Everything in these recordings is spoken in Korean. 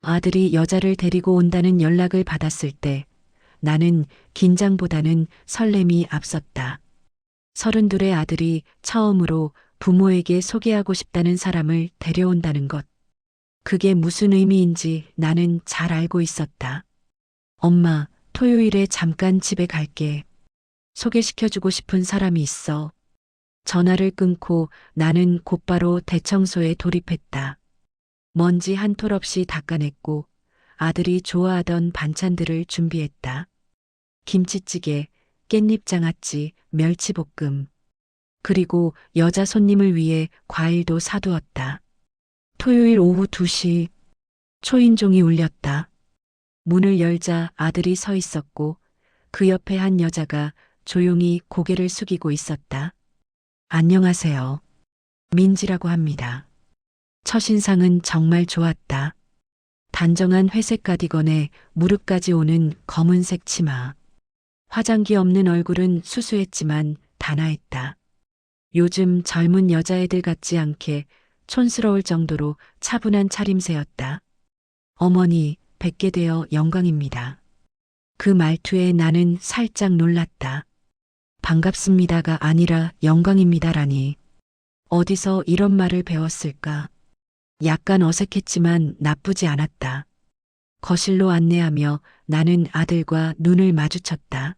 아들이 여자를 데리고 온다는 연락을 받았을 때 나는 긴장보다는 설렘이 앞섰다. 32의 아들이 처음으로 부모에게 소개하고 싶다는 사람을 데려온다는 것. 그게 무슨 의미인지 나는 잘 알고 있었다. 엄마, 토요일에 잠깐 집에 갈게. 소개시켜주고 싶은 사람이 있어. 전화를 끊고 나는 곧바로 대청소에 돌입했다. 먼지 한 톨 없이 닦아냈고 아들이 좋아하던 반찬들을 준비했다. 김치찌개, 깻잎장아찌, 멸치볶음. 그리고 여자 손님을 위해 과일도 사두었다. 토요일 오후 2시 초인종이 울렸다. 문을 열자 아들이 서 있었고 그 옆에 한 여자가 조용히 고개를 숙이고 있었다. 안녕하세요. 민지라고 합니다. 첫인상은 정말 좋았다. 단정한 회색 가디건에 무릎까지 오는 검은색 치마. 화장기 없는 얼굴은 수수했지만 단아했다. 요즘 젊은 여자애들 같지 않게 촌스러울 정도로 차분한 차림새였다. 어머니, 뵙게 되어 영광입니다. 그 말투에 나는 살짝 놀랐다. 반갑습니다가 아니라 영광입니다라니. 어디서 이런 말을 배웠을까? 약간 어색했지만 나쁘지 않았다. 거실로 안내하며 나는 아들과 눈을 마주쳤다.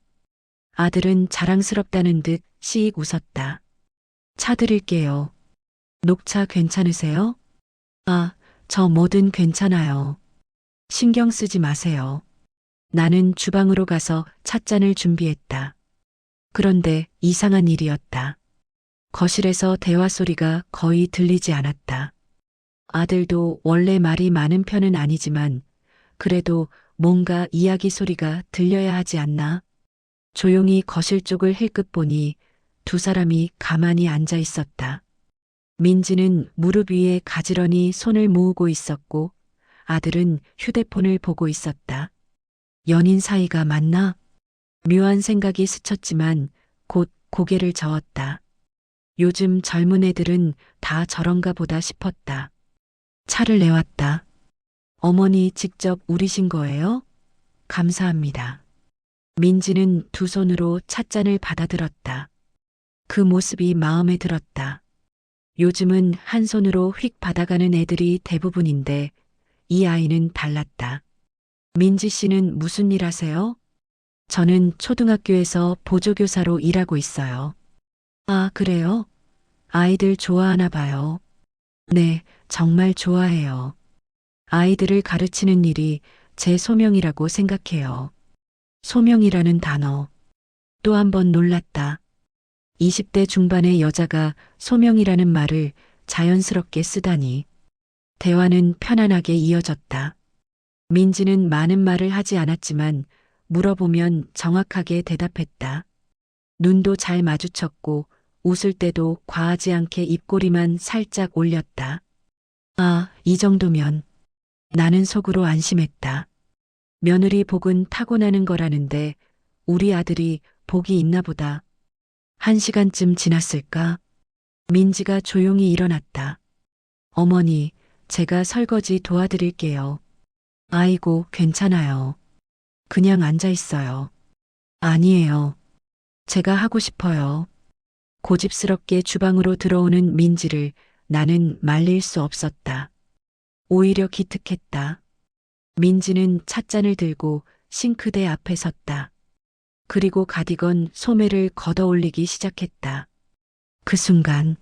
아들은 자랑스럽다는 듯 씩 웃었다. 차 드릴게요. 녹차 괜찮으세요? 아, 저 뭐든 괜찮아요. 신경 쓰지 마세요. 나는 주방으로 가서 찻잔을 준비했다. 그런데 이상한 일이었다. 거실에서 대화 소리가 거의 들리지 않았다. 아들도 원래 말이 많은 편은 아니지만 그래도 뭔가 이야기 소리가 들려야 하지 않나? 조용히 거실 쪽을 힐끗 보니 두 사람이 가만히 앉아 있었다. 민지는 무릎 위에 가지런히 손을 모으고 있었고 아들은 휴대폰을 보고 있었다. 연인 사이가 맞나? 묘한 생각이 스쳤지만 곧 고개를 저었다. 요즘 젊은 애들은 다 저런가 보다 싶었다. 차를 내왔다. 어머니 직접 우리신 거예요? 감사합니다. 민지는 두 손으로 찻잔을 받아들었다. 그 모습이 마음에 들었다. 요즘은 한 손으로 휙 받아가는 애들이 대부분인데 이 아이는 달랐다. 민지 씨는 무슨 일 하세요? 저는 초등학교에서 보조교사로 일하고 있어요. 아, 그래요? 아이들 좋아하나 봐요. 네, 정말 좋아해요. 아이들을 가르치는 일이 제 소명이라고 생각해요. 소명이라는 단어. 또 한 번 놀랐다. 20대 중반의 여자가 소명이라는 말을 자연스럽게 쓰다니. 대화는 편안하게 이어졌다. 민지는 많은 말을 하지 않았지만 물어보면 정확하게 대답했다. 눈도 잘 마주쳤고 웃을 때도 과하지 않게 입꼬리만 살짝 올렸다. 아, 이 정도면. 나는 속으로 안심했다. 며느리 복은 타고나는 거라는데 우리 아들이 복이 있나 보다. 1시간쯤 지났을까? 민지가 조용히 일어났다. 어머니, 제가 설거지 도와드릴게요. 아이고, 괜찮아요. 그냥 앉아 있어요. 아니에요. 제가 하고 싶어요. 고집스럽게 주방으로 들어오는 민지를 나는 말릴 수 없었다. 오히려 기특했다. 민지는 찻잔을 들고 싱크대 앞에 섰다. 그리고 가디건 소매를 걷어 올리기 시작했다. 그 순간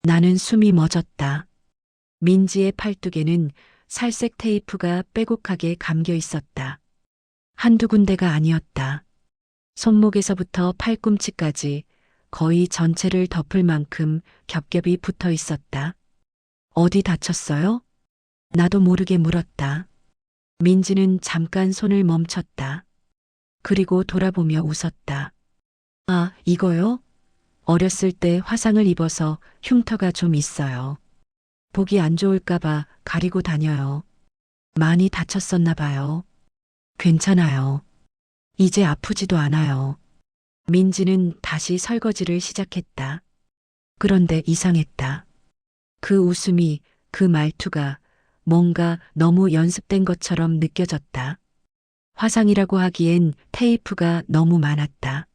나는 숨이 멎었다. 민지의 팔뚝에는 살색 테이프가 빼곡하게 감겨 있었다. 한두 군데가 아니었다. 손목에서부터 팔꿈치까지 거의 전체를 덮을 만큼 겹겹이 붙어 있었다. 어디 다쳤어요? 나도 모르게 물었다. 민지는 잠깐 손을 멈췄다. 그리고 돌아보며 웃었다. 아, 이거요? 어렸을 때 화상을 입어서 흉터가 좀 있어요. 보기 안 좋을까봐 가리고 다녀요. 많이 다쳤었나 봐요. 괜찮아요. 이제 아프지도 않아요. 민지는 다시 설거지를 시작했다. 그런데 이상했다. 그 웃음이, 그 말투가 뭔가 너무 연습된 것처럼 느껴졌다. 화상이라고 하기엔 테이프가 너무 많았다.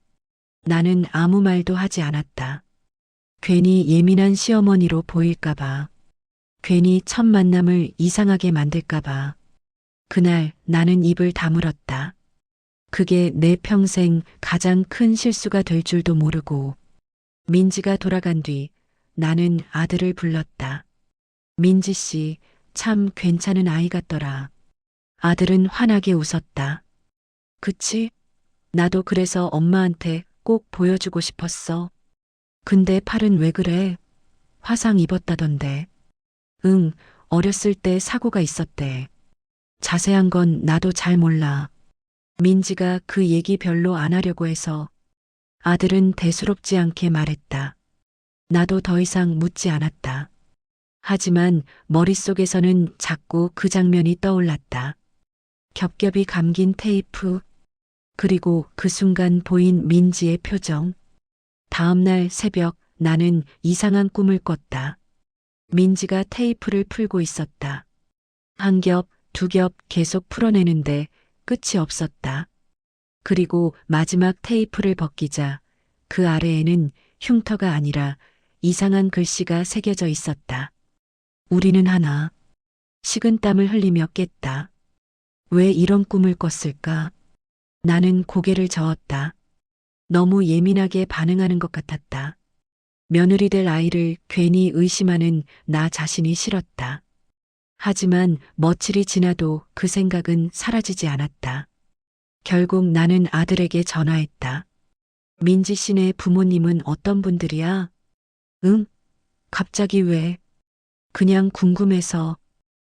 나는 아무 말도 하지 않았다. 괜히 예민한 시어머니로 보일까봐. 괜히 첫 만남을 이상하게 만들까봐. 그날 나는 입을 다물었다. 그게 내 평생 가장 큰 실수가 될 줄도 모르고. 민지가 돌아간 뒤 나는 아들을 불렀다. 민지 씨, 참 괜찮은 아이 같더라. 아들은 환하게 웃었다. 그치? 나도 그래서 엄마한테 꼭 보여주고 싶었어. 근데 팔은 왜 그래? 화상 입었다던데. 응, 어렸을 때 사고가 있었대. 자세한 건 나도 잘 몰라. 민지가 그 얘기 별로 안 하려고 해서. 아들은 대수롭지 않게 말했다. 나도 더 이상 묻지 않았다. 하지만 머릿속에서는 자꾸 그 장면이 떠올랐다. 겹겹이 감긴 테이프, 그리고 그 순간 보인 민지의 표정. 다음날 새벽 나는 이상한 꿈을 꿨다. 민지가 테이프를 풀고 있었다. 한 겹, 두 겹 계속 풀어내는데 끝이 없었다. 그리고 마지막 테이프를 벗기자 그 아래에는 흉터가 아니라 이상한 글씨가 새겨져 있었다. 우리는 하나. 식은땀을 흘리며 깼다. 왜 이런 꿈을 꿨을까? 나는 고개를 저었다. 너무 예민하게 반응하는 것 같았다. 며느리 될 아이를 괜히 의심하는 나 자신이 싫었다. 하지만 며칠이 지나도 그 생각은 사라지지 않았다. 결국 나는 아들에게 전화했다. 민지 씨네 부모님은 어떤 분들이야? 응? 갑자기 왜? 그냥 궁금해서.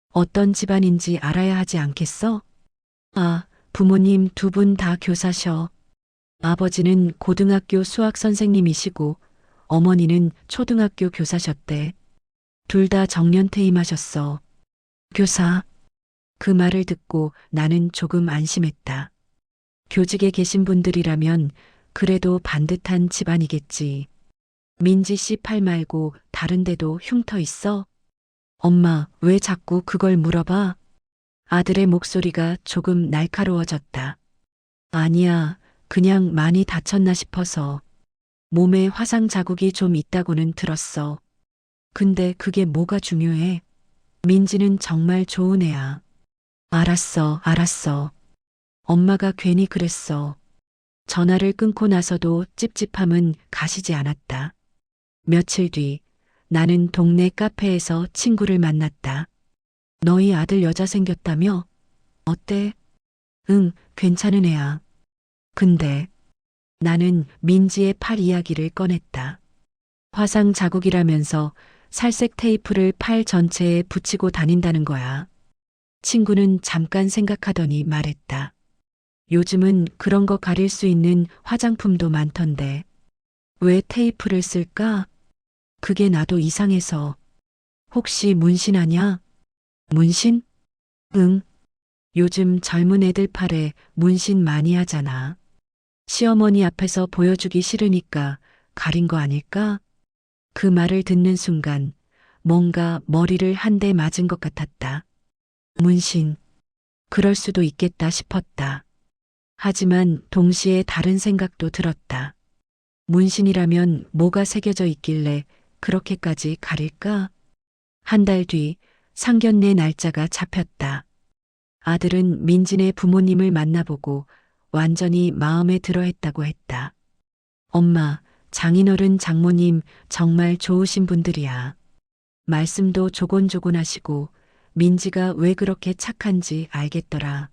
어떤 집안인지 알아야 하지 않겠어? 아, 부모님 두 분 다 교사셔. 아버지는 고등학교 수학 선생님이시고 어머니는 초등학교 교사셨대. 둘 다 정년퇴임하셨어. 교사. 그 말을 듣고 나는 조금 안심했다. 교직에 계신 분들이라면 그래도 반듯한 집안이겠지. 민지 씨 팔 말고 다른 데도 흉터 있어? 엄마, 왜 자꾸 그걸 물어봐? 아들의 목소리가 조금 날카로워졌다. 아니야, 그냥 많이 다쳤나 싶어서. 몸에 화상 자국이 좀 있다고는 들었어. 근데 그게 뭐가 중요해? 민지는 정말 좋은 애야. 알았어, 알았어. 엄마가 괜히 그랬어. 전화를 끊고 나서도 찝찝함은 가시지 않았다. 며칠 뒤 나는 동네 카페에서 친구를 만났다. 너희 아들 여자 생겼다며? 어때? 응, 괜찮은 애야. 근데 나는 민지의 팔 이야기를 꺼냈다. 화상 자국이라면서 살색 테이프를 팔 전체에 붙이고 다닌다는 거야. 친구는 잠깐 생각하더니 말했다. 요즘은 그런 거 가릴 수 있는 화장품도 많던데. 왜 테이프를 쓸까? 그게 나도 이상해서. 혹시 문신하냐? 문신? 응. 요즘 젊은 애들 팔에 문신 많이 하잖아. 시어머니 앞에서 보여주기 싫으니까 가린 거 아닐까? 그 말을 듣는 순간 뭔가 머리를 한 대 맞은 것 같았다. 문신. 그럴 수도 있겠다 싶었다. 하지만 동시에 다른 생각도 들었다. 문신이라면 뭐가 새겨져 있길래 그렇게까지 가릴까? 한 달 뒤 상견례 날짜가 잡혔다. 아들은 민진의 부모님을 만나보고 완전히 마음에 들어 했다고 했다. 엄마, 장인어른 장모님 정말 좋으신 분들이야. 말씀도 조곤조곤 하시고 민지가 왜 그렇게 착한지 알겠더라.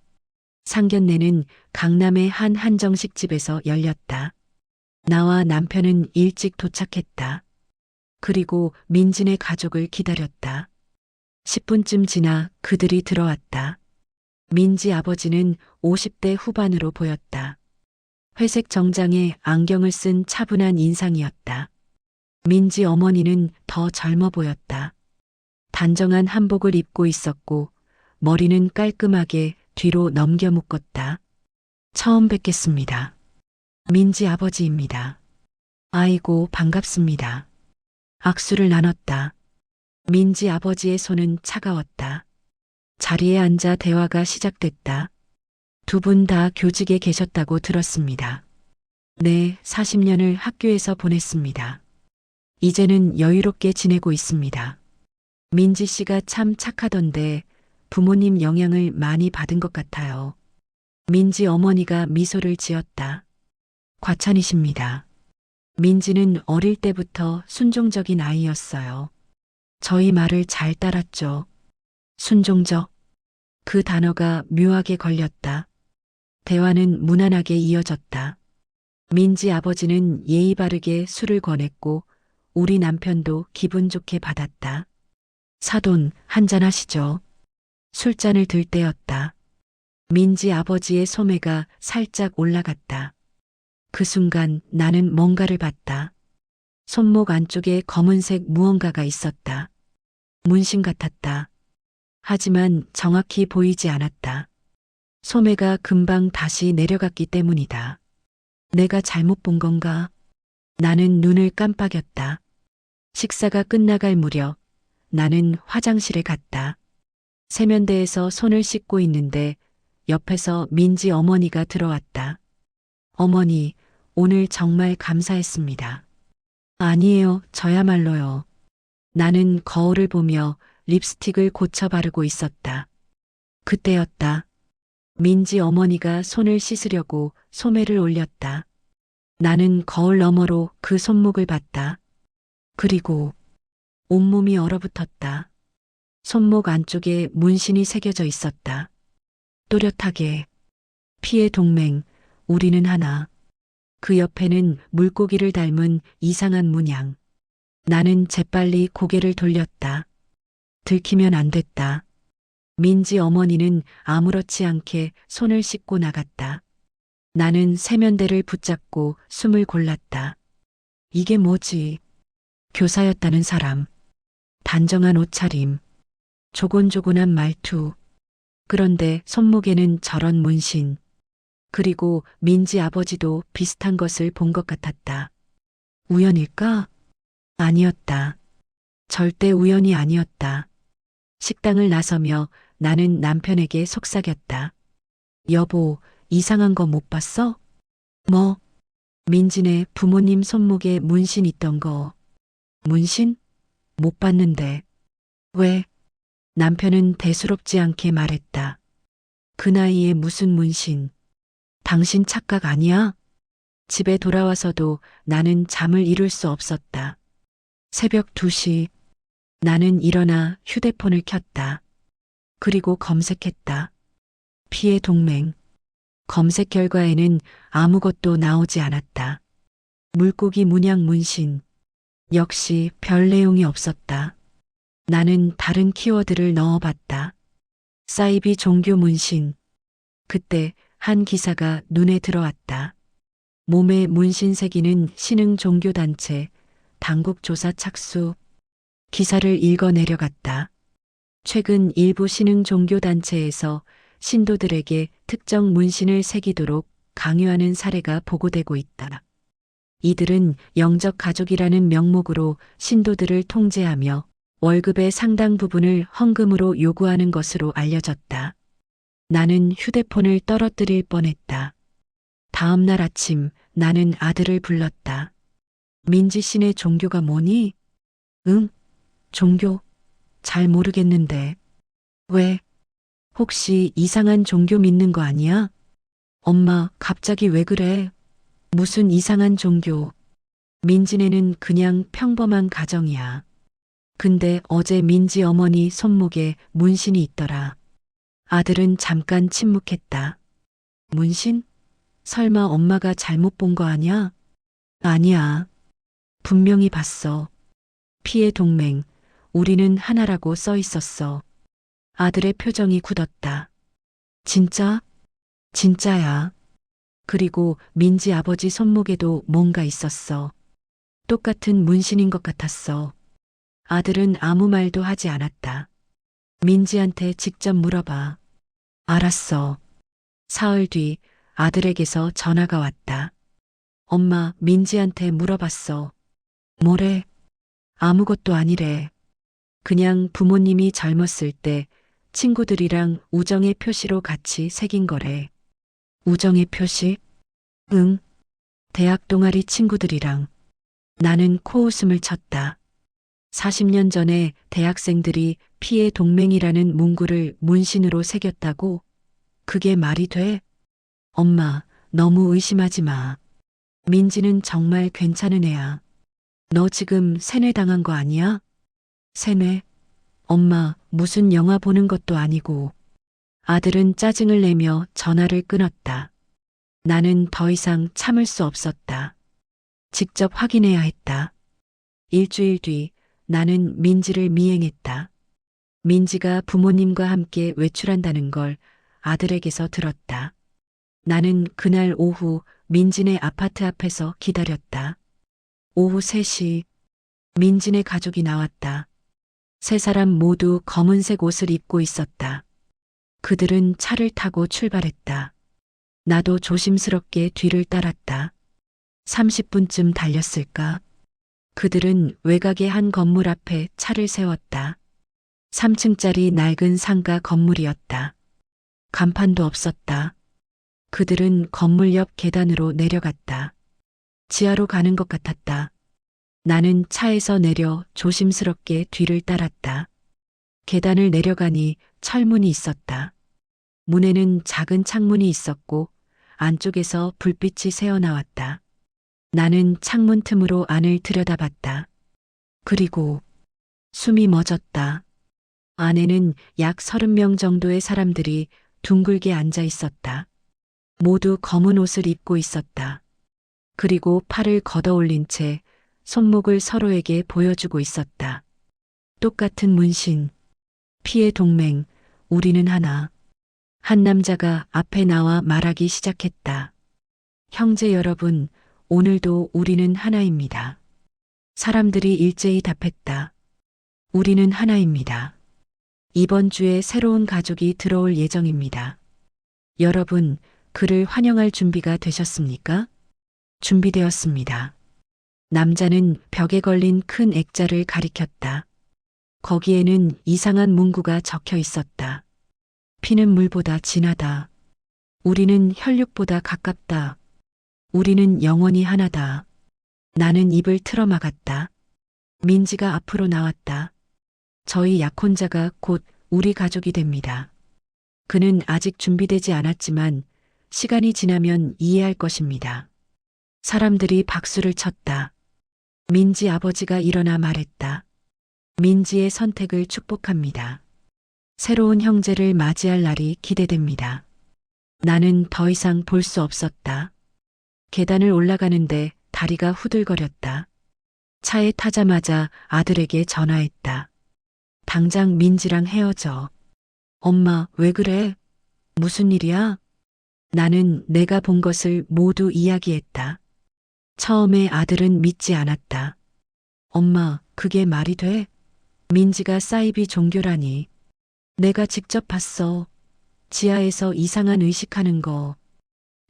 상견례는 강남의 한 한정식 집에서 열렸다. 나와 남편은 일찍 도착했다. 그리고 민진의 가족을 기다렸다. 10분쯤 지나 그들이 들어왔다. 민지 아버지는 50대 후반으로 보였다. 회색 정장에 안경을 쓴 차분한 인상이었다. 민지 어머니는 더 젊어 보였다. 단정한 한복을 입고 있었고 머리는 깔끔하게 뒤로 넘겨 묶었다. 처음 뵙겠습니다. 민지 아버지입니다. 아이고 반갑습니다. 악수를 나눴다. 민지 아버지의 손은 차가웠다. 자리에 앉아 대화가 시작됐다. 두 분 다 교직에 계셨다고 들었습니다. 네, 40년을 학교에서 보냈습니다. 이제는 여유롭게 지내고 있습니다. 민지 씨가 참 착하던데 부모님 영향을 많이 받은 것 같아요. 민지 어머니가 미소를 지었다. 과찬이십니다. 민지는 어릴 때부터 순종적인 아이였어요. 저희 말을 잘 따랐죠. 순종적. 그 단어가 묘하게 걸렸다. 대화는 무난하게 이어졌다. 민지 아버지는 예의 바르게 술을 권했고 우리 남편도 기분 좋게 받았다. 사돈, 한잔 하시죠. 술잔을 들 때였다. 민지 아버지의 소매가 살짝 올라갔다. 그 순간 나는 뭔가를 봤다. 손목 안쪽에 검은색 무언가가 있었다. 문신 같았다. 하지만 정확히 보이지 않았다. 소매가 금방 다시 내려갔기 때문이다. 내가 잘못 본 건가? 나는 눈을 깜빡였다. 식사가 끝나갈 무렵 나는 화장실에 갔다. 세면대에서 손을 씻고 있는데 옆에서 민지 어머니가 들어왔다. 어머니, 오늘 정말 감사했습니다. 아니에요, 저야말로요. 나는 거울을 보며 립스틱을 고쳐 바르고 있었다. 그때였다. 민지 어머니가 손을 씻으려고 소매를 올렸다. 나는 거울 너머로 그 손목을 봤다. 그리고 온몸이 얼어붙었다. 손목 안쪽에 문신이 새겨져 있었다. 또렷하게. 피의 동맹, 우리는 하나. 그 옆에는 물고기를 닮은 이상한 문양. 나는 재빨리 고개를 돌렸다. 들키면 안 됐다. 민지 어머니는 아무렇지 않게 손을 씻고 나갔다. 나는 세면대를 붙잡고 숨을 골랐다. 이게 뭐지? 교사였다는 사람. 단정한 옷차림. 조곤조곤한 말투. 그런데 손목에는 저런 문신. 그리고 민지 아버지도 비슷한 것을 본 것 같았다. 우연일까? 아니었다. 절대 우연이 아니었다. 식당을 나서며 나는 남편에게 속삭였다. 여보, 이상한 거 못 봤어? 뭐? 민진의 부모님 손목에 문신 있던 거. 문신? 못 봤는데. 왜? 남편은 대수롭지 않게 말했다. 그 나이에 무슨 문신? 당신 착각 아니야? 집에 돌아와서도 나는 잠을 이룰 수 없었다. 새벽 2시. 나는 일어나 휴대폰을 켰다. 그리고 검색했다. 피의 동맹. 검색 결과에는 아무것도 나오지 않았다. 물고기 문양 문신. 역시 별 내용이 없었다. 나는 다른 키워드를 넣어봤다. 사이비 종교 문신. 그때 한 기사가 눈에 들어왔다. 몸에 문신 새기는 신흥 종교단체, 당국 조사 착수. 기사를 읽어 내려갔다. 최근 일부 신흥 종교단체에서 신도들에게 특정 문신을 새기도록 강요하는 사례가 보고되고 있다. 이들은 영적 가족이라는 명목으로 신도들을 통제하며 월급의 상당 부분을 헌금으로 요구하는 것으로 알려졌다. 나는 휴대폰을 떨어뜨릴 뻔했다. 다음 날 아침 나는 아들을 불렀다. 민지 씨네 종교가 뭐니? 응? 종교? 잘 모르겠는데. 왜? 혹시 이상한 종교 믿는 거 아니야? 엄마, 갑자기 왜 그래? 무슨 이상한 종교? 민지네는 그냥 평범한 가정이야. 근데 어제 민지 어머니 손목에 문신이 있더라. 아들은 잠깐 침묵했다. 문신? 설마 엄마가 잘못 본 거 아니야? 아니야. 분명히 봤어. 피의 동맹, 우리는 하나라고 써 있었어. 아들의 표정이 굳었다. 진짜? 진짜야. 그리고 민지 아버지 손목에도 뭔가 있었어. 똑같은 문신인 것 같았어. 아들은 아무 말도 하지 않았다. 민지한테 직접 물어봐. 알았어. 사흘 뒤 아들에게서 전화가 왔다. 엄마, 민지한테 물어봤어. 뭐래? 아무것도 아니래. 그냥 부모님이 젊었을 때 친구들이랑 우정의 표시로 같이 새긴 거래. 우정의 표시? 응. 대학 동아리 친구들이랑. 나는 코웃음을 쳤다. 40년 전에 대학생들이 피해 동맹이라는 문구를 문신으로 새겼다고? 그게 말이 돼? 엄마, 너무 의심하지 마. 민지는 정말 괜찮은 애야. 너 지금 세뇌당한 거 아니야? 세뇌? 엄마, 무슨 영화 보는 것도 아니고. 아들은 짜증을 내며 전화를 끊었다. 나는 더 이상 참을 수 없었다. 직접 확인해야 했다. 일주일 뒤 나는 민지를 미행했다. 민지가 부모님과 함께 외출한다는 걸 아들에게서 들었다. 나는 그날 오후 민지네 아파트 앞에서 기다렸다. 오후 3시 민지네 가족이 나왔다. 세 사람 모두 검은색 옷을 입고 있었다. 그들은 차를 타고 출발했다. 나도 조심스럽게 뒤를 따랐다. 30분쯤 달렸을까? 그들은 외곽의 한 건물 앞에 차를 세웠다. 3층짜리 낡은 상가 건물이었다. 간판도 없었다. 그들은 건물 옆 계단으로 내려갔다. 지하로 가는 것 같았다. 나는 차에서 내려 조심스럽게 뒤를 따랐다. 계단을 내려가니 철문이 있었다. 문에는 작은 창문이 있었고 안쪽에서 불빛이 새어나왔다. 나는 창문 틈으로 안을 들여다봤다. 그리고 숨이 멎었다. 안에는 약 30명 정도의 사람들이 둥글게 앉아 있었다. 모두 검은 옷을 입고 있었다. 그리고 팔을 걷어 올린 채 손목을 서로에게 보여주고 있었다. 똑같은 문신. 피해 동맹, 우리는 하나. 한 남자가 앞에 나와 말하기 시작했다. 형제 여러분, 오늘도 우리는 하나입니다. 사람들이 일제히 답했다. 우리는 하나입니다. 이번 주에 새로운 가족이 들어올 예정입니다. 여러분, 그를 환영할 준비가 되셨습니까? 준비되었습니다. 남자는 벽에 걸린 큰 액자를 가리켰다. 거기에는 이상한 문구가 적혀 있었다. 피는 물보다 진하다. 우리는 혈육보다 가깝다. 우리는 영원히 하나다. 나는 입을 틀어막았다. 민지가 앞으로 나왔다. 저희 약혼자가 곧 우리 가족이 됩니다. 그는 아직 준비되지 않았지만 시간이 지나면 이해할 것입니다. 사람들이 박수를 쳤다. 민지 아버지가 일어나 말했다. 민지의 선택을 축복합니다. 새로운 형제를 맞이할 날이 기대됩니다. 나는 더 이상 볼 수 없었다. 계단을 올라가는데 다리가 후들거렸다. 차에 타자마자 아들에게 전화했다. 당장 민지랑 헤어져. 엄마, 왜 그래? 무슨 일이야? 나는 내가 본 것을 모두 이야기했다. 처음에 아들은 믿지 않았다. 엄마, 그게 말이 돼? 민지가 사이비 종교라니. 내가 직접 봤어. 지하에서 이상한 의식하는 거.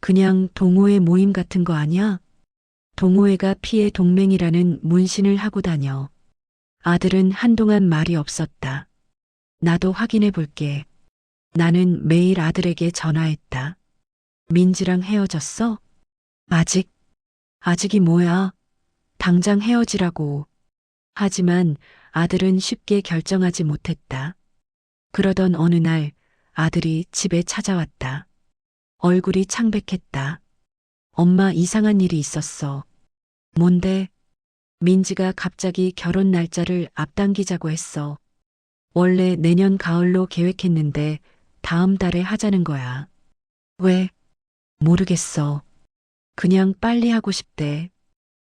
그냥 동호회 모임 같은 거 아니야? 동호회가 피해 동맹이라는 문신을 하고 다녀. 아들은 한동안 말이 없었다. 나도 확인해 볼게. 나는 매일 아들에게 전화했다. 민지랑 헤어졌어? 아직이 뭐야? 당장 헤어지라고. 하지만 아들은 쉽게 결정하지 못했다. 그러던 어느 날 아들이 집에 찾아왔다. 얼굴이 창백했다. 엄마, 이상한 일이 있었어. 뭔데? 민지가 갑자기 결혼 날짜를 앞당기자고 했어. 원래 내년 가을로 계획했는데 다음 달에 하자는 거야. 왜? 모르겠어. 그냥 빨리 하고 싶대.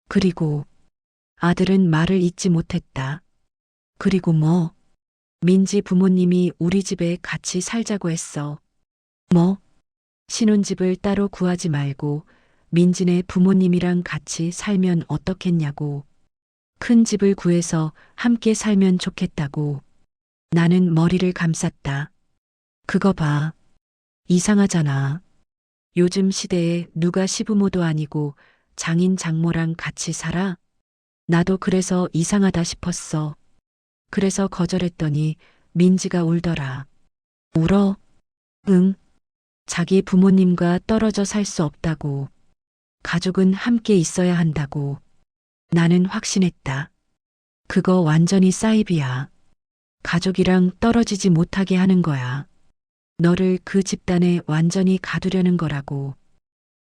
그리고 아들은 말을 잇지 못했다. 그리고 뭐? 민지 부모님이 우리 집에 같이 살자고 했어. 뭐? 신혼집을 따로 구하지 말고 민지네 부모님이랑 같이 살면 어떻겠냐고. 큰 집을 구해서 함께 살면 좋겠다고. 나는 머리를 감쌌다. 그거 봐. 이상하잖아. 요즘 시대에 누가 시부모도 아니고 장인 장모랑 같이 살아? 나도 그래서 이상하다 싶었어. 그래서 거절했더니 민지가 울더라. 울어? 응. 자기 부모님과 떨어져 살 수 없다고. 가족은 함께 있어야 한다고. 나는 확신했다. 그거 완전히 사이비야. 가족이랑 떨어지지 못하게 하는 거야. 너를 그 집단에 완전히 가두려는 거라고.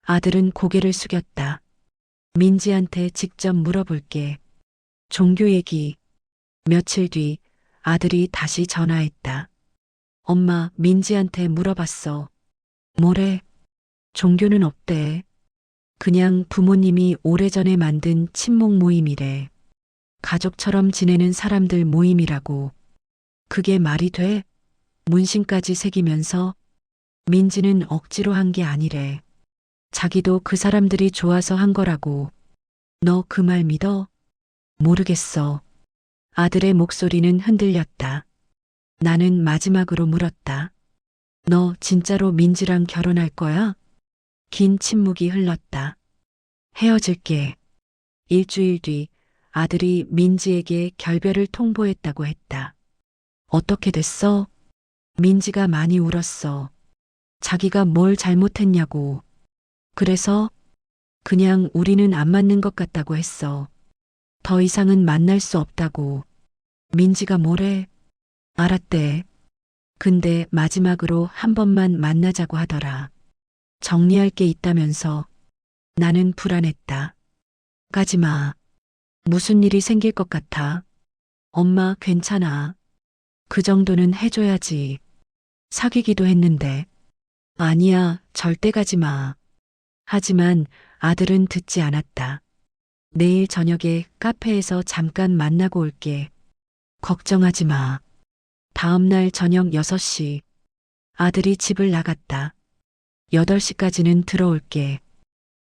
아들은 고개를 숙였다. 민지한테 직접 물어볼게. 종교 얘기. 며칠 뒤 아들이 다시 전화했다. 엄마, 민지한테 물어봤어. 뭐래? 종교는 없대. 그냥 부모님이 오래전에 만든 친목 모임이래. 가족처럼 지내는 사람들 모임이라고. 그게 말이 돼? 문신까지 새기면서 민지는 억지로 한 게 아니래. 자기도 그 사람들이 좋아서 한 거라고. 너 그 말 믿어? 모르겠어. 아들의 목소리는 흔들렸다. 나는 마지막으로 물었다. 너 진짜로 민지랑 결혼할 거야? 긴 침묵이 흘렀다. 헤어질게. 일주일 뒤 아들이 민지에게 결별을 통보했다고 했다. 어떻게 됐어? 민지가 많이 울었어. 자기가 뭘 잘못했냐고. 그래서 그냥 우리는 안 맞는 것 같다고 했어. 더 이상은 만날 수 없다고. 민지가 뭐래? 알았대. 근데 마지막으로 한 번만 만나자고 하더라. 정리할 게 있다면서. 나는 불안했다. 가지 마. 무슨 일이 생길 것 같아. 엄마 괜찮아. 그 정도는 해줘야지. 사귀기도 했는데. 아니야, 절대 가지 마. 하지만 아들은 듣지 않았다. 내일 저녁에 카페에서 잠깐 만나고 올게. 걱정하지 마. 다음 날 저녁 6시. 아들이 집을 나갔다. 8시까지는 들어올게.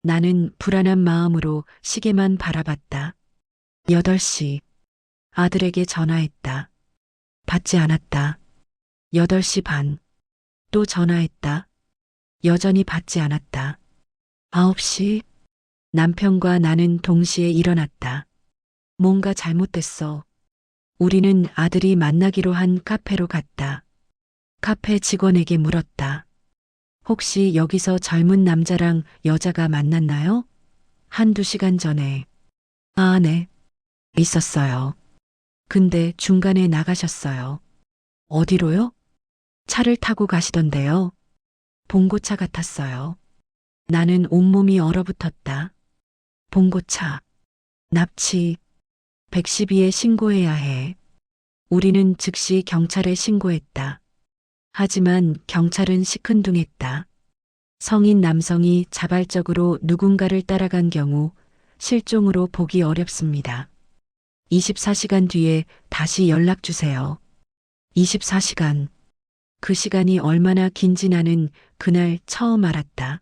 나는 불안한 마음으로 시계만 바라봤다. 8시. 아들에게 전화했다. 받지 않았다. 8시 반. 또 전화했다. 여전히 받지 않았다. 9시. 남편과 나는 동시에 일어났다. 뭔가 잘못됐어. 우리는 아들이 만나기로 한 카페로 갔다. 카페 직원에게 물었다. 혹시 여기서 젊은 남자랑 여자가 만났나요? 한두 시간 전에. 아, 네. 있었어요. 근데 중간에 나가셨어요. 어디로요? 차를 타고 가시던데요. 봉고차 같았어요. 나는 온몸이 얼어붙었다. 봉고차. 납치. 112에 신고해야 해. 우리는 즉시 경찰에 신고했다. 하지만 경찰은 시큰둥했다. 성인 남성이 자발적으로 누군가를 따라간 경우 실종으로 보기 어렵습니다. 24시간 뒤에 다시 연락 주세요. 24시간. 그 시간이 얼마나 긴지 나는 그날 처음 알았다.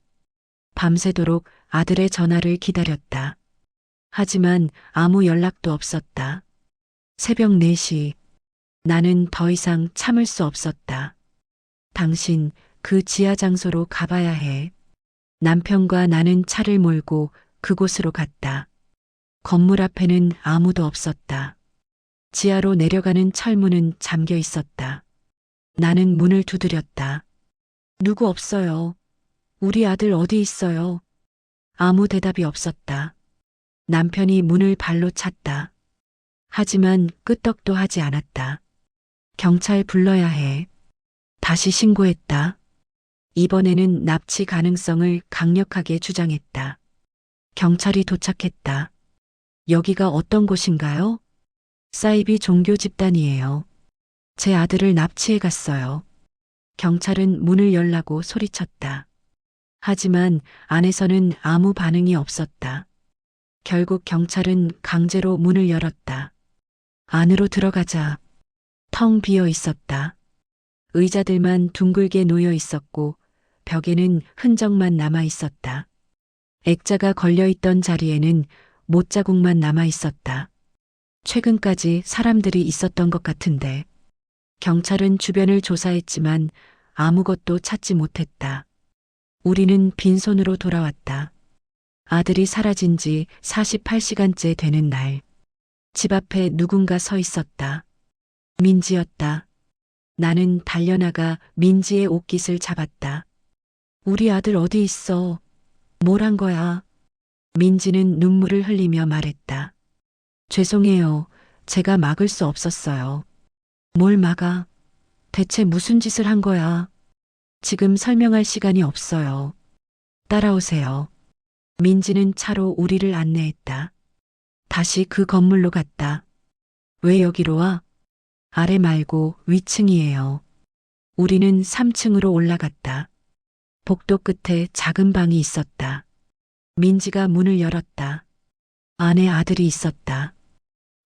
밤새도록 아들의 전화를 기다렸다. 하지만 아무 연락도 없었다. 새벽 4시. 나는 더 이상 참을 수 없었다. 당신 그 지하 장소로 가봐야 해. 남편과 나는 차를 몰고 그곳으로 갔다. 건물 앞에는 아무도 없었다. 지하로 내려가는 철문은 잠겨 있었다. 나는 문을 두드렸다. 누구 없어요. 우리 아들 어디 있어요? 아무 대답이 없었다. 남편이 문을 발로 찼다. 하지만 끄떡도 하지 않았다. 경찰 불러야 해. 다시 신고했다. 이번에는 납치 가능성을 강력하게 주장했다. 경찰이 도착했다. 여기가 어떤 곳인가요? 사이비 종교 집단이에요. 제 아들을 납치해 갔어요. 경찰은 문을 열라고 소리쳤다. 하지만 안에서는 아무 반응이 없었다. 결국 경찰은 강제로 문을 열었다. 안으로 들어가자. 텅 비어 있었다. 의자들만 둥글게 놓여 있었고 벽에는 흔적만 남아 있었다. 액자가 걸려 있던 자리에는 못자국만 남아 있었다. 최근까지 사람들이 있었던 것 같은데. 경찰은 주변을 조사했지만 아무것도 찾지 못했다. 우리는 빈손으로 돌아왔다. 아들이 사라진 지 48시간째 되는 날. 집 앞에 누군가 서 있었다. 민지였다. 나는 달려나가 민지의 옷깃을 잡았다. 우리 아들 어디 있어? 뭘 한 거야? 민지는 눈물을 흘리며 말했다. 죄송해요. 제가 막을 수 없었어요. 뭘 막아? 대체 무슨 짓을 한 거야? 지금 설명할 시간이 없어요. 따라오세요. 민지는 차로 우리를 안내했다. 다시 그 건물로 갔다. 왜 여기로 와? 아래 말고 위층이에요. 우리는 3층으로 올라갔다. 복도 끝에 작은 방이 있었다. 민지가 문을 열었다. 안에 아들이 있었다.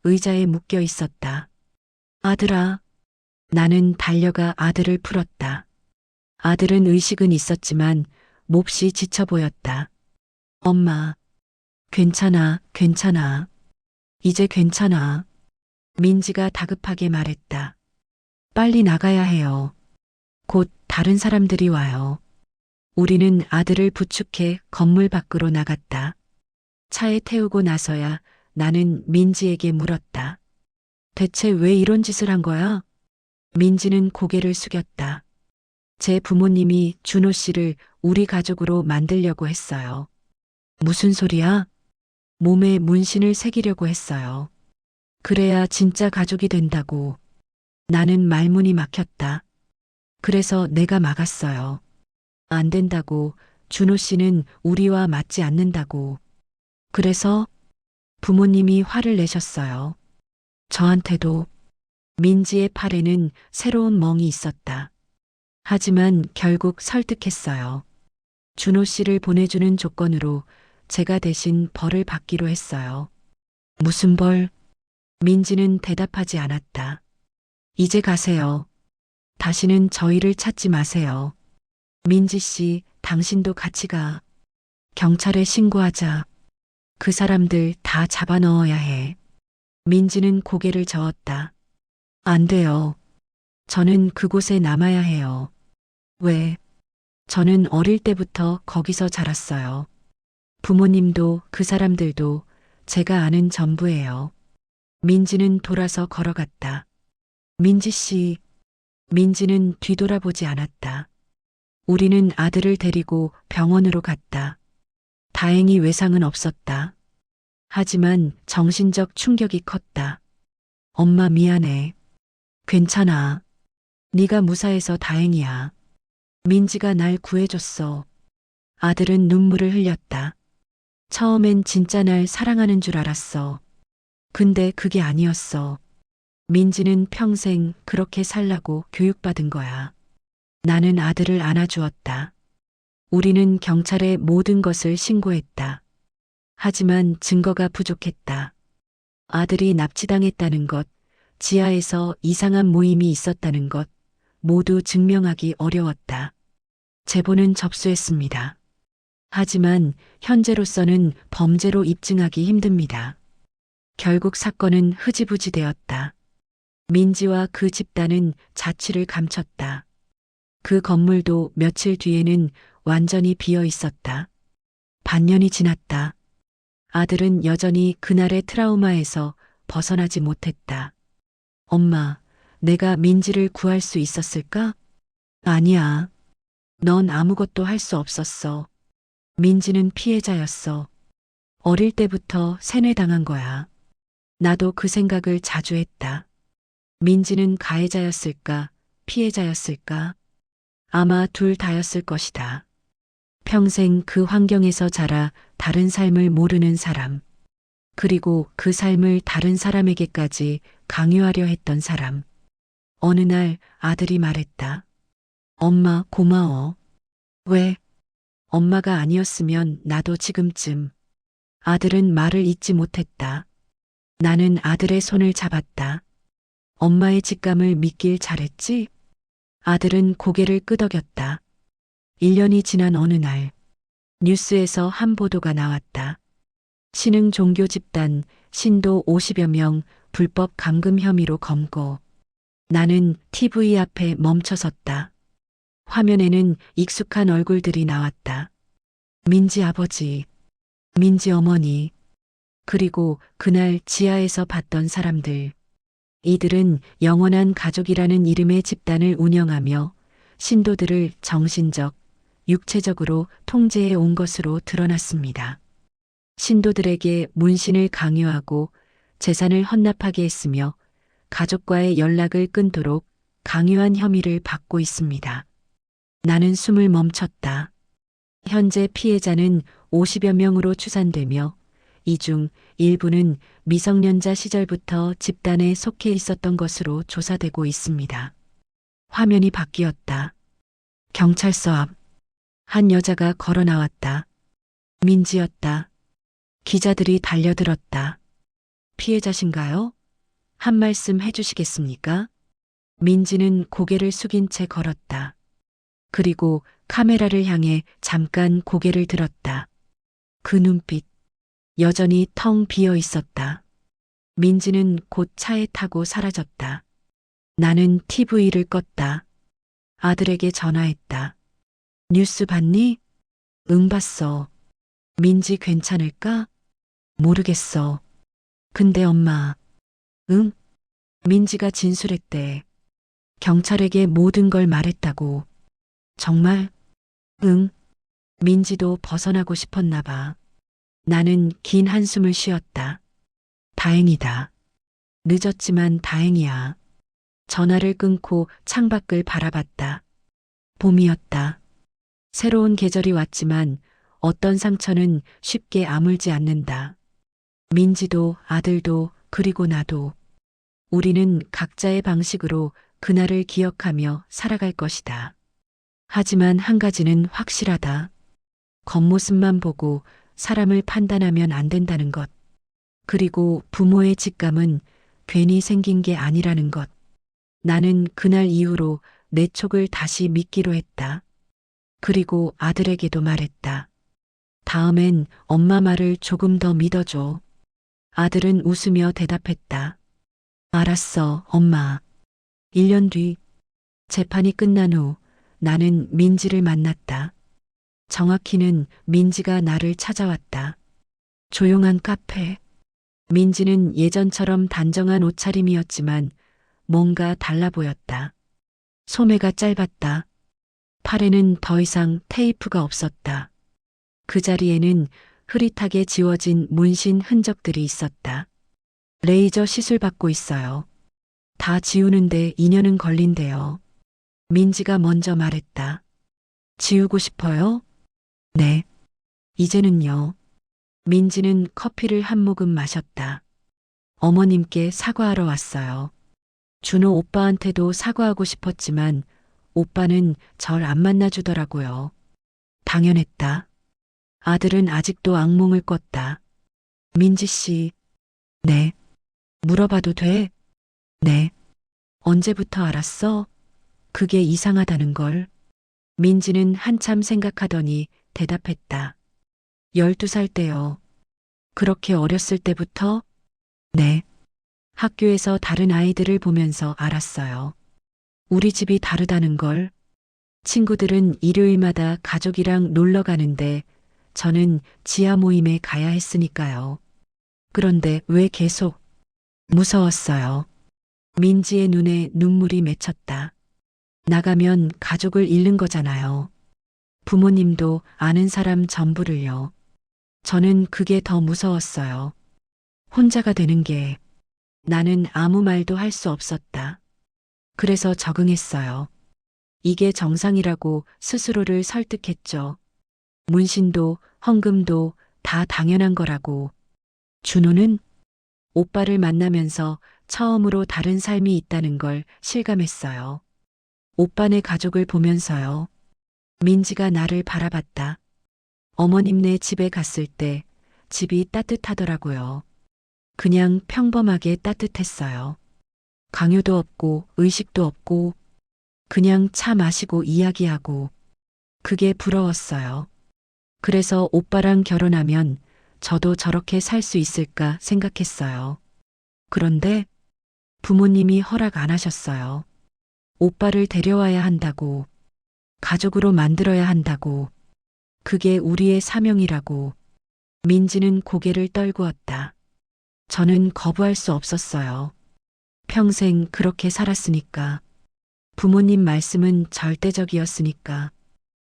의자에 묶여 있었다. 아들아. 나는 달려가 아들을 풀었다. 아들은 의식은 있었지만 몹시 지쳐 보였다. 엄마. 괜찮아, 괜찮아. 이제 괜찮아. 민지가 다급하게 말했다. 빨리 나가야 해요. 곧 다른 사람들이 와요. 우리는 아들을 부축해 건물 밖으로 나갔다. 차에 태우고 나서야 나는 민지에게 물었다. 대체 왜 이런 짓을 한 거야? 민지는 고개를 숙였다. 제 부모님이 준호 씨를 우리 가족으로 만들려고 했어요. 무슨 소리야? 몸에 문신을 새기려고 했어요. 그래야 진짜 가족이 된다고. 나는 말문이 막혔다. 그래서 내가 막았어요. 안 된다고. 준호 씨는 우리와 맞지 않는다고. 그래서 부모님이 화를 내셨어요. 저한테도. 민지의 팔에는 새로운 멍이 있었다. 하지만 결국 설득했어요. 준호 씨를 보내주는 조건으로 제가 대신 벌을 받기로 했어요. 무슨 벌? 민지는 대답하지 않았다. 이제 가세요. 다시는 저희를 찾지 마세요. 민지 씨, 당신도 같이 가. 경찰에 신고하자. 그 사람들 다 잡아 넣어야 해. 민지는 고개를 저었다. 안 돼요. 저는 그곳에 남아야 해요. 왜? 저는 어릴 때부터 거기서 자랐어요. 부모님도 그 사람들도 제가 아는 전부예요. 민지는 돌아서 걸어갔다. 민지 씨. 민지는 뒤돌아보지 않았다. 우리는 아들을 데리고 병원으로 갔다. 다행히 외상은 없었다. 하지만 정신적 충격이 컸다. 엄마 미안해. 괜찮아. 네가 무사해서 다행이야. 민지가 날 구해줬어. 아들은 눈물을 흘렸다. 처음엔 진짜 날 사랑하는 줄 알았어. 근데 그게 아니었어. 민지는 평생 그렇게 살라고 교육받은 거야. 나는 아들을 안아주었다. 우리는 경찰에 모든 것을 신고했다. 하지만 증거가 부족했다. 아들이 납치당했다는 것, 지하에서 이상한 모임이 있었다는 것, 모두 증명하기 어려웠다. 제보는 접수했습니다. 하지만 현재로서는 범죄로 입증하기 힘듭니다. 결국 사건은 흐지부지 되었다. 민지와 그 집단은 자취를 감췄다. 그 건물도 며칠 뒤에는 완전히 비어 있었다. 반년이 지났다. 아들은 여전히 그날의 트라우마에서 벗어나지 못했다. 엄마, 내가 민지를 구할 수 있었을까? 아니야. 넌 아무것도 할 수 없었어. 민지는 피해자였어. 어릴 때부터 세뇌당한 거야. 나도 그 생각을 자주 했다. 민지는 가해자였을까, 피해자였을까? 아마 둘 다였을 것이다. 평생 그 환경에서 자라 다른 삶을 모르는 사람, 그리고 그 삶을 다른 사람에게까지 강요하려 했던 사람. 어느 날 아들이 말했다. 엄마 고마워. 왜? 엄마가 아니었으면 나도 지금쯤. 아들은 말을 잇지 못했다. 나는 아들의 손을 잡았다. 엄마의 직감을 믿길 잘했지? 아들은 고개를 끄덕였다. 1년이 지난 어느 날, 뉴스에서 한 보도가 나왔다. 신흥 종교 집단 신도 50여 명 불법 감금 혐의로 검거. 나는 TV 앞에 멈춰섰다. 화면에는 익숙한 얼굴들이 나왔다. 민지 아버지, 민지 어머니, 그리고 그날 지하에서 봤던 사람들. 이들은 영원한 가족이라는 이름의 집단을 운영하며 신도들을 정신적, 육체적으로 통제해 온 것으로 드러났습니다. 신도들에게 문신을 강요하고 재산을 헌납하게 했으며 가족과의 연락을 끊도록 강요한 혐의를 받고 있습니다. 나는 숨을 멈췄다. 현재 피해자는 50여 명으로 추산되며 이 중 일부는 미성년자 시절부터 집단에 속해 있었던 것으로 조사되고 있습니다. 화면이 바뀌었다. 경찰서 앞. 한 여자가 걸어 나왔다. 민지였다. 기자들이 달려들었다. 피해자신가요? 한 말씀 해주시겠습니까? 민지는 고개를 숙인 채 걸었다. 그리고 카메라를 향해 잠깐 고개를 들었다. 그 눈빛, 여전히 텅 비어 있었다. 민지는 곧 차에 타고 사라졌다. 나는 TV를 껐다. 아들에게 전화했다. 뉴스 봤니? 응, 봤어. 민지 괜찮을까? 모르겠어. 근데 엄마. 응? 민지가 진술했대. 경찰에게 모든 걸 말했다고. 정말? 응. 민지도 벗어나고 싶었나 봐. 나는 긴 한숨을 쉬었다. 다행이다. 늦었지만 다행이야. 전화를 끊고 창밖을 바라봤다. 봄이었다. 새로운 계절이 왔지만 어떤 상처는 쉽게 아물지 않는다. 민지도 아들도 그리고 나도. 우리는 각자의 방식으로 그날을 기억하며 살아갈 것이다. 하지만 한 가지는 확실하다. 겉모습만 보고 사람을 판단하면 안 된다는 것. 그리고 부모의 직감은 괜히 생긴 게 아니라는 것. 나는 그날 이후로 내 촉을 다시 믿기로 했다. 그리고 아들에게도 말했다. 다음엔 엄마 말을 조금 더 믿어줘. 아들은 웃으며 대답했다. 알았어, 엄마. 1년 뒤, 재판이 끝난 후 나는 민지를 만났다. 정확히는 민지가 나를 찾아왔다. 조용한 카페. 민지는 예전처럼 단정한 옷차림이었지만 뭔가 달라 보였다. 소매가 짧았다. 팔에는 더 이상 테이프가 없었다. 그 자리에는 흐릿하게 지워진 문신 흔적들이 있었다. 레이저 시술 받고 있어요. 다 지우는데 2년은 걸린대요. 민지가 먼저 말했다. 지우고 싶어요? 네. 이제는요. 민지는 커피를 한 모금 마셨다. 어머님께 사과하러 왔어요. 준호 오빠한테도 사과하고 싶었지만 오빠는 절 안 만나주더라고요. 당연했다. 아들은 아직도 악몽을 꿨다. 민지 씨. 네. 물어봐도 돼? 네. 언제부터 알았어? 그게 이상하다는 걸. 민지는 한참 생각하더니 대답했다. 12살 때요. 그렇게 어렸을 때부터? 네. 학교에서 다른 아이들을 보면서 알았어요. 우리 집이 다르다는 걸. 친구들은 일요일마다 가족이랑 놀러 가는데 저는 지하 모임에 가야 했으니까요. 그런데 왜 계속? 무서웠어요. 민지의 눈에 눈물이 맺혔다. 나가면 가족을 잃는 거잖아요. 부모님도 아는 사람 전부를요. 저는 그게 더 무서웠어요. 혼자가 되는 게. 나는 아무 말도 할 수 없었다. 그래서 적응했어요. 이게 정상이라고 스스로를 설득했죠. 문신도 헌금도 다 당연한 거라고. 준호는 오빠를 만나면서 처음으로 다른 삶이 있다는 걸 실감했어요. 오빠네 가족을 보면서요. 민지가 나를 바라봤다. 어머님네 집에 갔을 때 집이 따뜻하더라고요. 그냥 평범하게 따뜻했어요. 강요도 없고 의식도 없고 그냥 차 마시고 이야기하고 그게 부러웠어요. 그래서 오빠랑 결혼하면 저도 저렇게 살 수 있을까 생각했어요. 그런데 부모님이 허락 안 하셨어요. 오빠를 데려와야 한다고, 가족으로 만들어야 한다고, 그게 우리의 사명이라고. 민지는 고개를 떨구었다. 저는 거부할 수 없었어요. 평생 그렇게 살았으니까. 부모님 말씀은 절대적이었으니까.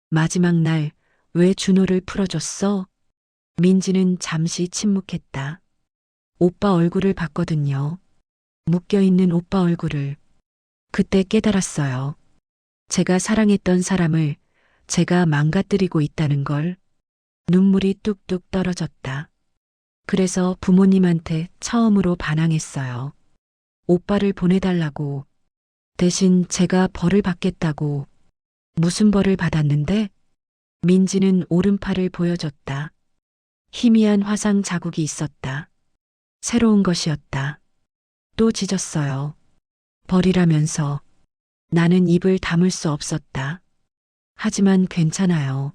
마지막 날 왜 준호를 풀어줬어? 민지는 잠시 침묵했다. 오빠 얼굴을 봤거든요. 묶여있는 오빠 얼굴을. 그때 깨달았어요. 제가 사랑했던 사람을 제가 망가뜨리고 있다는 걸. 눈물이 뚝뚝 떨어졌다. 그래서 부모님한테 처음으로 반항했어요. 오빠를 보내달라고. 대신 제가 벌을 받겠다고. 무슨 벌을 받았는데? 민지는 오른팔을 보여줬다. 희미한 화상 자국이 있었다. 새로운 것이었다. 또 짖었어요. 벌이라면서. 나는 입을 다물 수 없었다. 하지만 괜찮아요.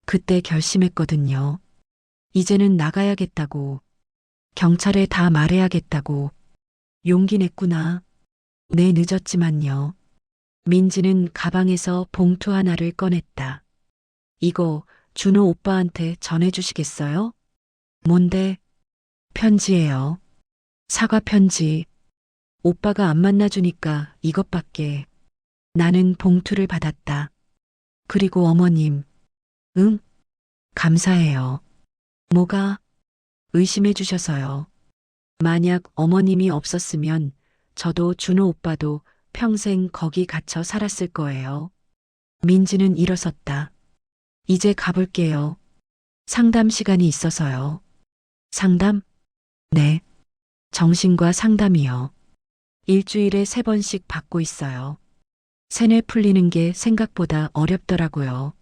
그때 결심했거든요. 이제는 나가야겠다고. 경찰에 다 말해야겠다고. 용기 냈구나. 네, 늦었지만요. 민지는 가방에서 봉투 하나를 꺼냈다. 이거 준호 오빠한테 전해주시겠어요? 뭔데? 편지예요. 사과 편지. 오빠가 안 만나주니까 이것밖에. 나는 봉투를 받았다. 그리고 어머님. 응? 감사해요. 뭐가? 의심해 주셔서요. 만약 어머님이 없었으면 저도 준호 오빠도 평생 거기 갇혀 살았을 거예요. 민지는 일어섰다. 이제 가볼게요. 상담 시간이 있어서요. 상담? 네. 정신과 상담이요. 일주일에 3번씩 받고 있어요. 세뇌 풀리는 게 생각보다 어렵더라고요.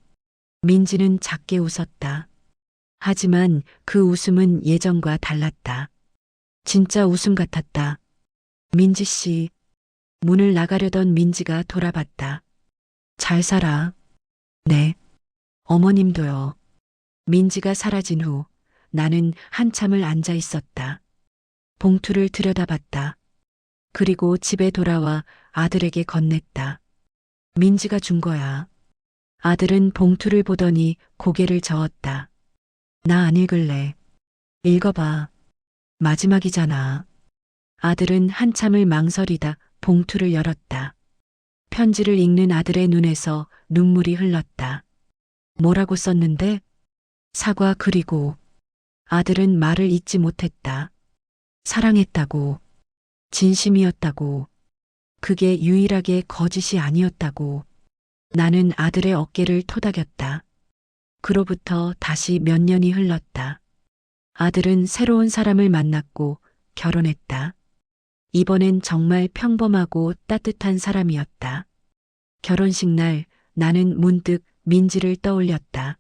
민지는 작게 웃었다. 하지만 그 웃음은 예전과 달랐다. 진짜 웃음 같았다. 민지 씨. 문을 나가려던 민지가 돌아봤다. 잘 살아. 네. 어머님도요. 민지가 사라진 후 나는 한참을 앉아 있었다. 봉투를 들여다봤다. 그리고 집에 돌아와 아들에게 건넸다. 민지가 준 거야. 아들은 봉투를 보더니 고개를 저었다. 나 안 읽을래. 읽어봐. 마지막이잖아. 아들은 한참을 망설이다 봉투를 열었다. 편지를 읽는 아들의 눈에서 눈물이 흘렀다. 뭐라고 썼는데? 사과 그리고. 아들은 말을 잇지 못했다. 사랑했다고. 진심이었다고. 그게 유일하게 거짓이 아니었다고. 나는 아들의 어깨를 토닥였다. 그로부터 다시 몇 년이 흘렀다. 아들은 새로운 사람을 만났고 결혼했다. 이번엔 정말 평범하고 따뜻한 사람이었다. 결혼식 날 나는 문득 민지를 떠올렸다.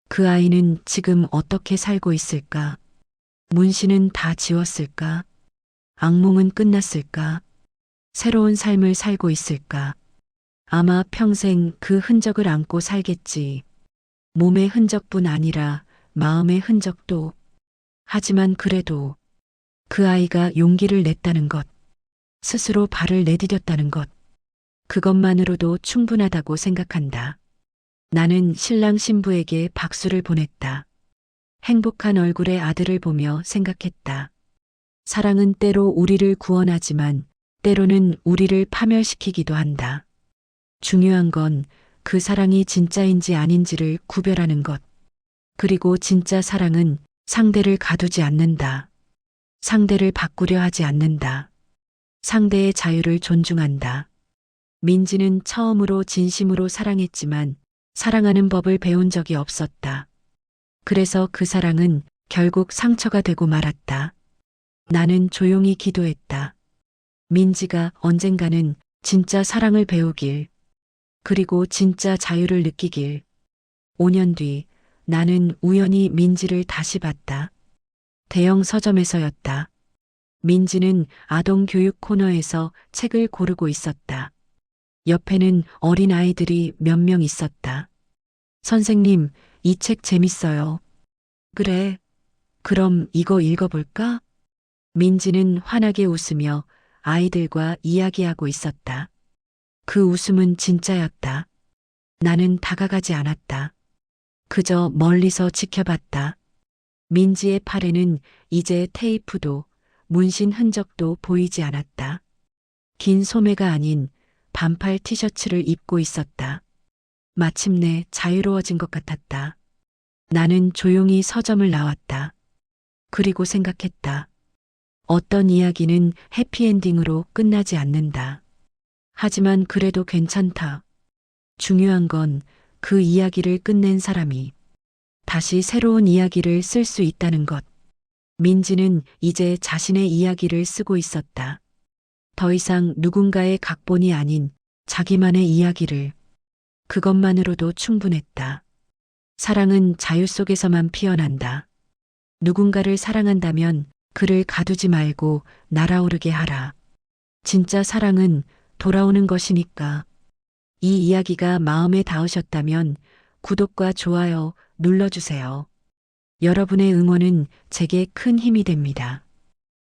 그 아이는 지금 어떻게 살고 있을까? 문신은 다 지웠을까? 악몽은 끝났을까? 새로운 삶을 살고 있을까? 아마 평생 그 흔적을 안고 살겠지. 몸의 흔적뿐 아니라 마음의 흔적도. 하지만 그래도 그 아이가 용기를 냈다는 것, 스스로 발을 내디뎠다는 것, 그것만으로도 충분하다고 생각한다. 나는 신랑 신부에게 박수를 보냈다. 행복한 얼굴의 아들을 보며 생각했다. 사랑은 때로 우리를 구원하지만 때로는 우리를 파멸시키기도 한다. 중요한 건 그 사랑이 진짜인지 아닌지를 구별하는 것. 그리고 진짜 사랑은 상대를 가두지 않는다. 상대를 바꾸려 하지 않는다. 상대의 자유를 존중한다. 민지는 처음으로 진심으로 사랑했지만 사랑하는 법을 배운 적이 없었다. 그래서 그 사랑은 결국 상처가 되고 말았다. 나는 조용히 기도했다. 민지가 언젠가는 진짜 사랑을 배우길, 그리고 진짜 자유를 느끼길. 5년 뒤 나는 우연히 민지를 다시 봤다. 대형 서점에서였다. 민지는 아동 교육 코너에서 책을 고르고 있었다. 옆에는 어린 아이들이 몇 명 있었다. 선생님, 이 책 재밌어요. 그래. 그럼 이거 읽어볼까? 민지는 환하게 웃으며 아이들과 이야기하고 있었다. 그 웃음은 진짜였다. 나는 다가가지 않았다. 그저 멀리서 지켜봤다. 민지의 팔에는 이제 테이프도 문신 흔적도 보이지 않았다. 긴 소매가 아닌 반팔 티셔츠를 입고 있었다. 마침내 자유로워진 것 같았다. 나는 조용히 서점을 나왔다. 그리고 생각했다. 어떤 이야기는 해피엔딩으로 끝나지 않는다. 하지만 그래도 괜찮다. 중요한 건 그 이야기를 끝낸 사람이 다시 새로운 이야기를 쓸 수 있다는 것. 민지는 이제 자신의 이야기를 쓰고 있었다. 더 이상 누군가의 각본이 아닌 자기만의 이야기를. 그것만으로도 충분했다. 사랑은 자유 속에서만 피어난다. 누군가를 사랑한다면 그를 가두지 말고 날아오르게 하라. 진짜 사랑은 돌아오는 것이니까. 이 이야기가 마음에 닿으셨다면 구독과 좋아요 눌러주세요. 여러분의 응원은 제게 큰 힘이 됩니다.